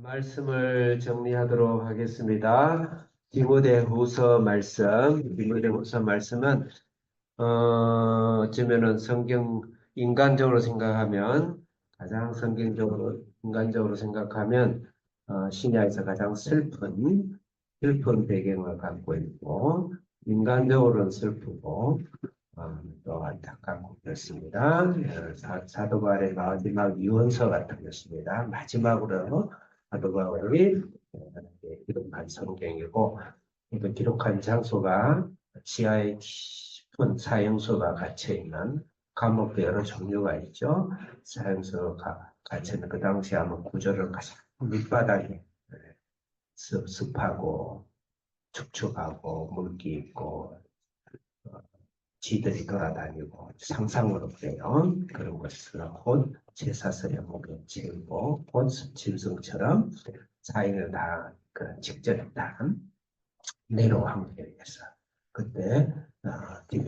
말씀을 정리하도록 하겠습니다. 디모데후서 말씀은 어쩌면은 인간적으로 생각하면 가장 인간적으로 생각하면 신약에서 가장 슬픈 배경을 갖고 있고 인간적으로는 슬프고 또 안타깝고 그렇습니다. 사도 바울의 마지막 유언서 같은 것입니다. 마지막으로 사도 바울이 기록한 성경이고 또 기록한 장소가 지하의 깊은 사형소가 갇혀있는 감옥도 여러 종류가 있죠. 사형소가 갇혀있는 그 당시에 아마 구조를 가장 밑바닥에 습하고 축축하고 물기 있고 쥐들이 돌아다니고 상상으로 그래요. 그런 것을 곧 제사슬에 목에 채우고 곧 짐승처럼 사인을 다 그런 직전에 다 네로 황제에서 그때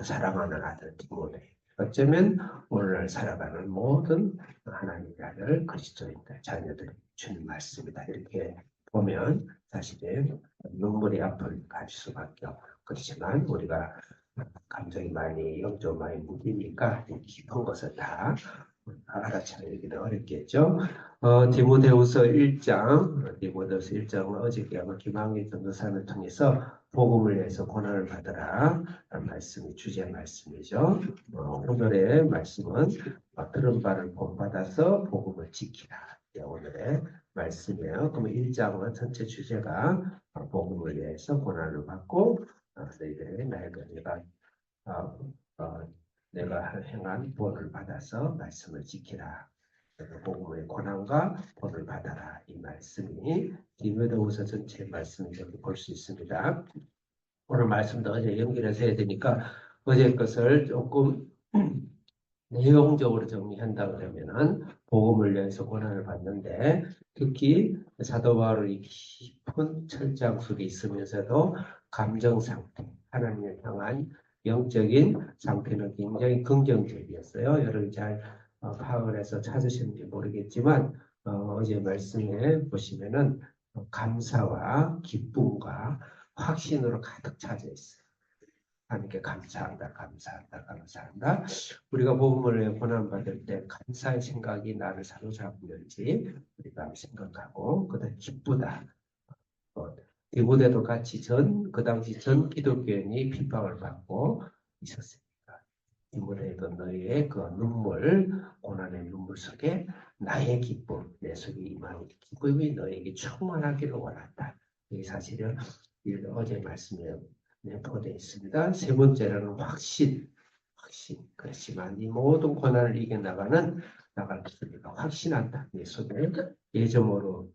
사랑하는 아들 디모데 어쩌면 오늘날 살아가는 모든 하나님의 아들 그리스도인들 자녀들이 주는 말씀이다 이렇게 보면 사실은 눈물이 앞을 가질 수밖에 없고 그렇지만 우리가 감정이 많이 영적 많이 무디니까 깊은 것을 다 알아차리기는 어렵겠죠. 디모데후서 1장은 어저께 아마 김학의 전도사를 통해서 복음을 위해서 고난을 받으라 라는 말씀이 주제 말씀이죠. 오늘의 말씀은 들은 바를 본받아서 복음을 지키라. 오늘의 말씀이에요. 그러면 1장은 전체 주제가 복음을 위해서 고난을 받고 너희들의 어, 어, 내가 행한 본을 받아서 말씀을 지키라. 복음의 고난과 본을 받아라. 이 말씀이 디모데후서 전체 말씀이라고 볼 수 있습니다. 오늘 말씀도 어제 연결해서 해야 되니까 어제 것을 조금 내용적으로 정리한다 그러면은 복음을 위해서 고난을 받는데 특히 사도 바울의 깊은 철장술이 있으면서도 감정 상태, 하나님을 향한 영적인 상태는 굉장히 긍정적이었어요. 여러분 잘 파악을 해서 찾으시는지 모르겠지만 어제 말씀에 보시면은 감사와 기쁨과 확신으로 가득 차져 있어요. 하나님께 감사한다, 감사한다, 감사한다. 우리가 복음을 고난받을 때 감사의 생각이 나를 사로잡는지 우리가 생각하고 그다음 기쁘다. 디모데도 같이 그 당시 전 기독교인이 핍박을 받고 있었으니까 디모데도 너희의 그 고난의 눈물 속에 나의 기쁨, 내 속에 임하는 기쁨이 너에게 충만하기를 원한다. 이 사실은 어제 말씀에 내포되어 있습니다. 세 번째로는 확신. 그렇지만 이 모든 고난을 나갈 것이니까 확신한다. 내 속에 예정으로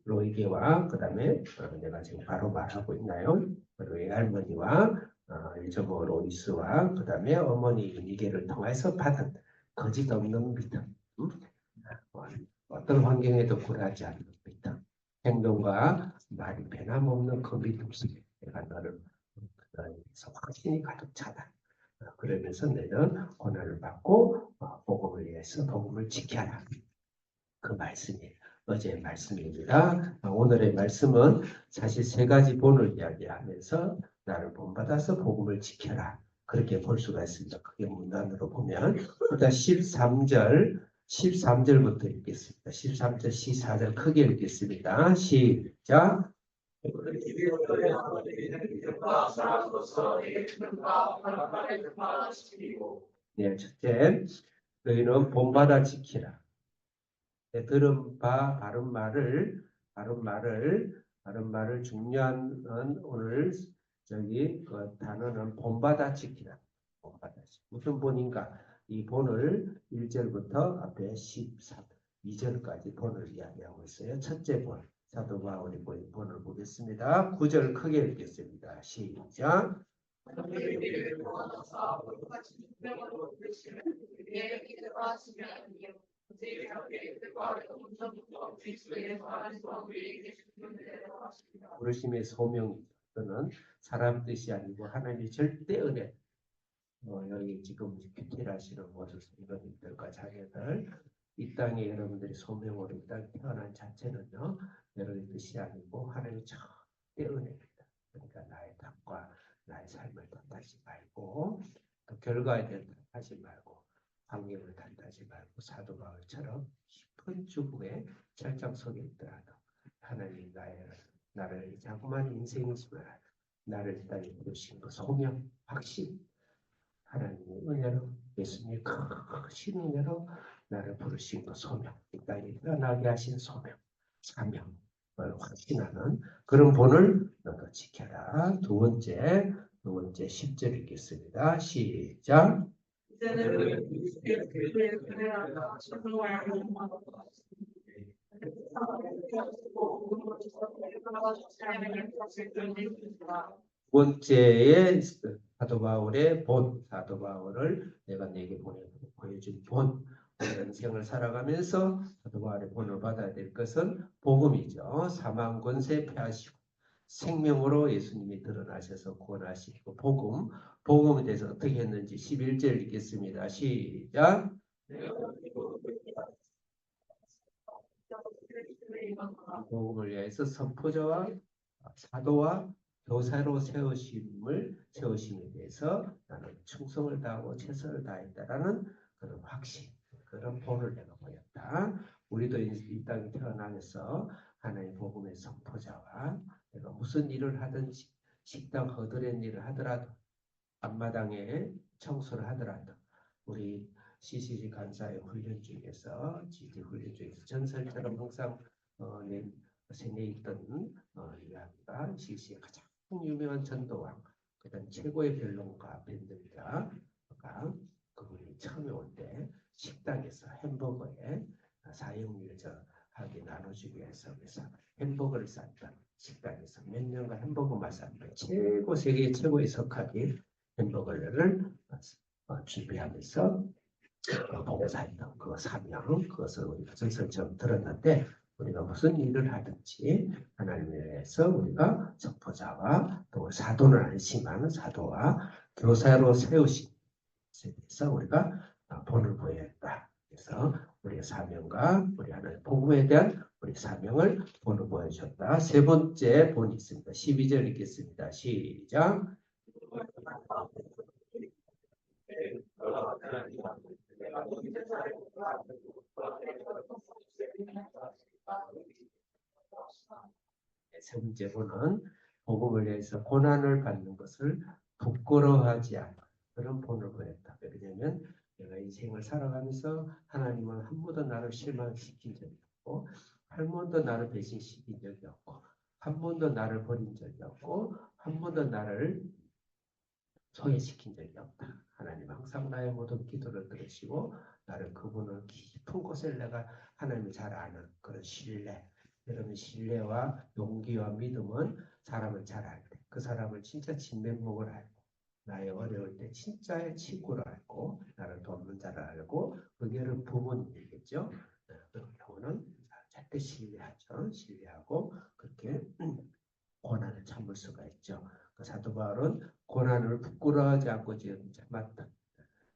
로이게와 그다음에 내가 지금 바로 말하고 있나요? 로이 할머니와 일정모 로이스와 그다음에 어머니 니게를 통해서 받은 거짓 없는 믿음. 어떤 환경에도 굴하지 않는 믿음. 행동과 말이 변함없는 그 믿음 속에 내가 너를 그래서 확신이 가득 차다. 그러면서 너는 고난을 받고 복음을 위해서 복음을 지켜라. 그 말씀이 어제의 말씀입니다. 오늘의 말씀은 사실 세 가지 본을 이야기하면서 나를 본받아서 복음을 지켜라. 그렇게 볼 수가 있습니다. 크게 문단으로 보면 일단 13절부터 읽겠습니다. 13절, 14절 크게 읽겠습니다. 시작. 네, 첫째, 너희는 본받아 지키라. 들은 바 바른 말을 중요한 오늘 그 단어는 본받아 지키라. 본받아 지키라. 무슨 본인가? 이 본을 1절부터 앞에 13, 2절까지 본을 이야기하고 있어요. 첫째 본, 사도 바울이 본을 보겠습니다. 9절 크게 읽겠습니다. 시작. 부르심의 소명이 또는 사람 뜻이 아니고 하나님의 절대 은혜. 여기 지금 큐티라시는 모든 성도님들과 자녀들 이 땅에 여러분들이 소명으로 이 땅에 태어난 자체는요, 여러분의 뜻이 아니고 하나님의 절대 은혜입니다. 그러니까 나의 탓과 나의 삶을 탓하지 말고 또 결과에 대한 탓하지 말고 환경을 탓하지 말고 사도 바울처럼 깊은 죽음의 절정 속에 있더라도 하나님 나를 자꾸만 인생이지만 나를 땅에 부르신 그 소명, 확신, 하나님의 은혜로 예수님의 크신 은혜로 나를 부르신 그 소명, 이 땅에 태어나게 하신 소명, 사명을 확신하는 그런 본을 너도 지켜라. 두 번째 10절 읽겠습니다. 시작. 두 번째의 사도 바울의 본, 사도 바울을 내가 내게 보여준 본, 인생을 살아가면서 사도 바울의 본을 받아야 될 것은 복음이죠. 사망 권세 패하시고 생명으로 예수님이 드러나셔서 구원하시고 복음에 대해서 어떻게 했는지 11절 읽겠습니다. 시작. 복음을 위해서 선포자와 사도와 교사로 세우심에 대해서 나는 충성을 다하고 최선을 다했다라는 그런 확신, 그런 본을 내가 보였다. 우리도 이 땅에 태어나면서 하나님의 복음의 선포자와 내가 무슨 일을 하든지 식당 허드렛 일을 하더라도 앞마당에 청소를 하더라도 우리 CCG 간사의 훈련 중에서 GD 훈련 중에서 전설처럼 항상 생에 있던 이야기가 CC의 가장 유명한 전도왕, 그다음 최고의 변론가 밴드입니다. 그분이 처음에 올 때 식당에서 햄버거에 사형률 하게 나눠주기 위해서 그래서 햄버거를 쌌던 식당에서 몇 년간 햄버거 맛을 세계 최고의 석학이 햄버거를 준비하면서 봉사했던 그 사명, 그것을 우리가 전설처럼 들었는데 우리가 무슨 일을 하든지 하나님에 대해서 우리가 선포자와 또 사도는 아니지만 사도와 교사로 세우신 것에 대해서 우리가 본을 보여야 했다. 그래서 우리의 사명과 우리 하나님의 복음에 대한 우리 사명을 본을 보여줬다. 세 번째 본이 있습니다. 12절 읽겠습니다. 시작. 세 번째로는 복음을 위해서 고난을 받는 것을 부끄러워하지 않는 그런 본을 보였다. 왜냐하면 내가 인생을 살아가면서 하나님은 한 번도 나를 실망시킨 적이 없고 한 번도 나를 배신시킨 적이 없고 한 번도 나를 버린 적이 없고 한 번도 나를 소외시킨 적이 없다. 하나님 항상 나의 모든 기도를 들으시고 나를 그분을 깊은 곳에 내가 하나님을 잘 아는 그런 신뢰, 여러분 신뢰와 용기와 믿음은 사람을 잘 알 때 그 사람을 진짜 진면목을 알고 나의 어려울 때 진짜의 친구를 알고 나를 돕는 자를 알고 그게는 부모님이겠죠. 그런 경우는 절대 신뢰하죠. 신뢰하고 그렇게 고난을 참을 수가 있죠. 그 사도 바울은 고난을 부끄러워하지 않고 지금 참았던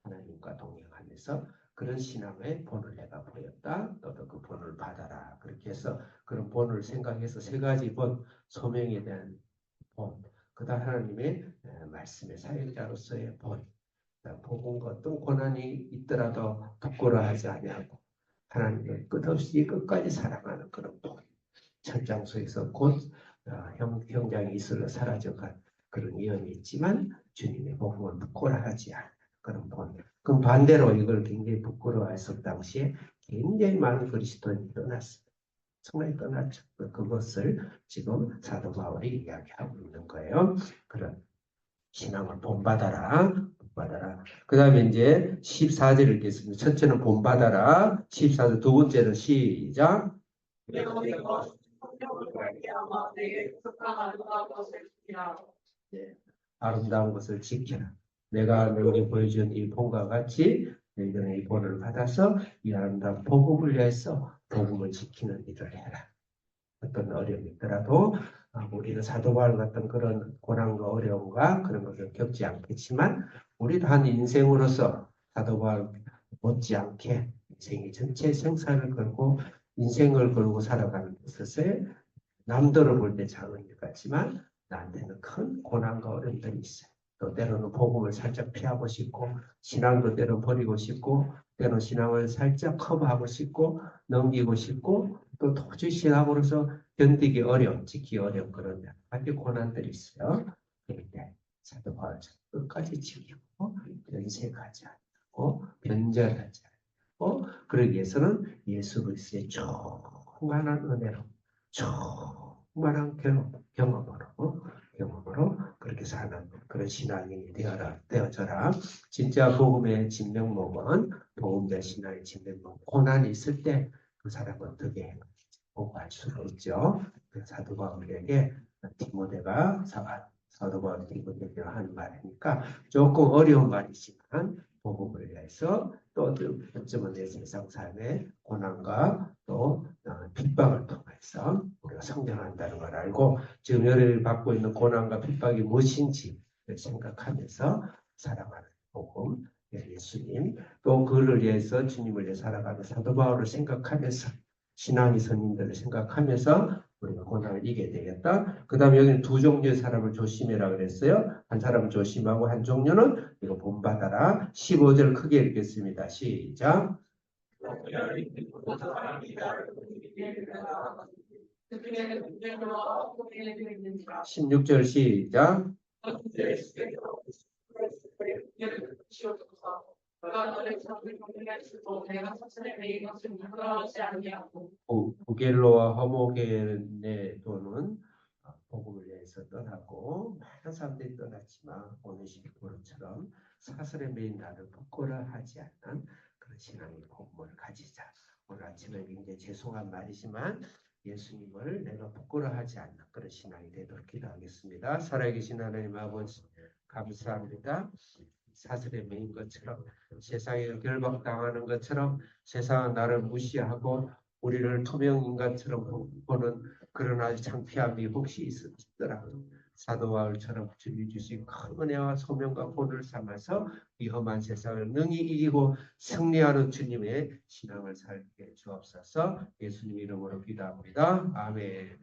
하나님과 동행하면서 그런 신앙의 본을 내가 보였다. 너도 그 본을 받아라. 그렇게 해서 그런 본을 생각해서 세 가지 본, 소명에 대한 본, 그다음 하나님의 말씀의 사역자로서의 본, 복음과 어떤 고난이 있더라도 부끄러워하지 아니하고 하나님을 끝없이 끝까지 사랑하는 그런 본. 철장소에서 곧 형장이 이슬러 사라져간 그런 위험이 있지만 주님의 복음을 부끄러워하지 않는 그런 본. 그럼 반대로 이걸 굉장히 부끄러워했을 당시에 굉장히 많은 그리스도인이 떠났습니다. 정말 떠났죠. 그것을 지금 사도 바울이 이야기하고 있는 거예요. 그런 신앙을 본받아라. 본받아라. 그 다음에 이제 14절 읽겠습니다. 첫째는 본받아라. 14절, 두 번째는 시작. 아름다운 것을 지켜라. 내가 너에게 보여준 이 본과 같이 너희들은 이 본을 받아서 이 아름다운 복음을 위해서 복음을 지키는 일을 해라. 어떤 어려움이 있더라도 우리는 사도 바울 같은 그런 고난과 어려움과 그런 것을 겪지 않겠지만 우리도 한 인생으로서 사도 바울 못지않게 인생의 전체 생사를 걸고 인생을 걸고 살아가는 것에 남들을 볼 때 작은 일 같지만 나한테는 큰 고난과 어려움들이 있어요. 또 때로는 복음을 살짝 피하고 싶고 신앙도 때로 버리고 싶고 때로 신앙을 살짝 커버하고 싶고 넘기고 싶고 또 도저히 신앙으로서 견디기 어려운, 지키기 어려운 그런 여러 가지 고난들이 있어요. 그럴 때 사도 바울처럼 끝까지 지키고 변색하지 않고 변절하지 않고 그러기 위해서는 예수 그리스도의 충만한 은혜로 충만한 경험으로 그렇게 사는 그런 신앙인이 되어져라. 진짜 복음의 진명목은 복음의 신앙의 진명목 고난이 있을 때 그 사람은 어떻게 보고할 수가 있죠. 그 사도 바울에게 디모데가 사도 바울 디모데에게 하는 말이니까 조금 어려운 말이지만 복음을 위해서 또 어쩌면 내 세상 삶의 고난과 또 핍박을 통해서 우리가 성장한다는 걸 알고 지금 열을 받고 있는 고난과 핍박이 무엇인지 생각하면서 살아가는 복음, 예수님, 또 그를 위해서 주님을 위해 살아가는 사도 바울을 생각하면서 신앙의 선임들을 생각하면서 우리가 고난을 이겨야 되겠다. 그 다음에 여기는 두 종류의 사람을 조심해라 그랬어요. 한 사람은 조심하고 한 종류는 이거 본받아라. 15절 크게 읽겠습니다. 시작. 16절 시작. 부겔로와 허모게네도는 복음을 위해서 떠났고 많은 사람들이 떠났지만 오네시모처럼 사슬에 매인 나를 부끄러워하지 않는 그런 신앙의 복음을 가지자. 오늘 아침에 굉장히 죄송한 말이지만 예수님을 내가 부끄러워하지 않는 그런 신앙이 되도록 기도하겠습니다. 살아계신 하나님 아버지 감사합니다. 사슬에 매인 것처럼 세상에 결박당하는 것처럼 세상은 나를 무시하고 우리를 투명인간처럼 보는 그런 아주 창피함이 혹시 있었더라도 사도 바울처럼 주님 주신 큰 은혜와 소명과 본을 삼아서 위험한 세상을 능히 이기고 승리하는 주님의 신앙을 살게 주옵소서. 예수님 이름으로 기도합니다. 아멘.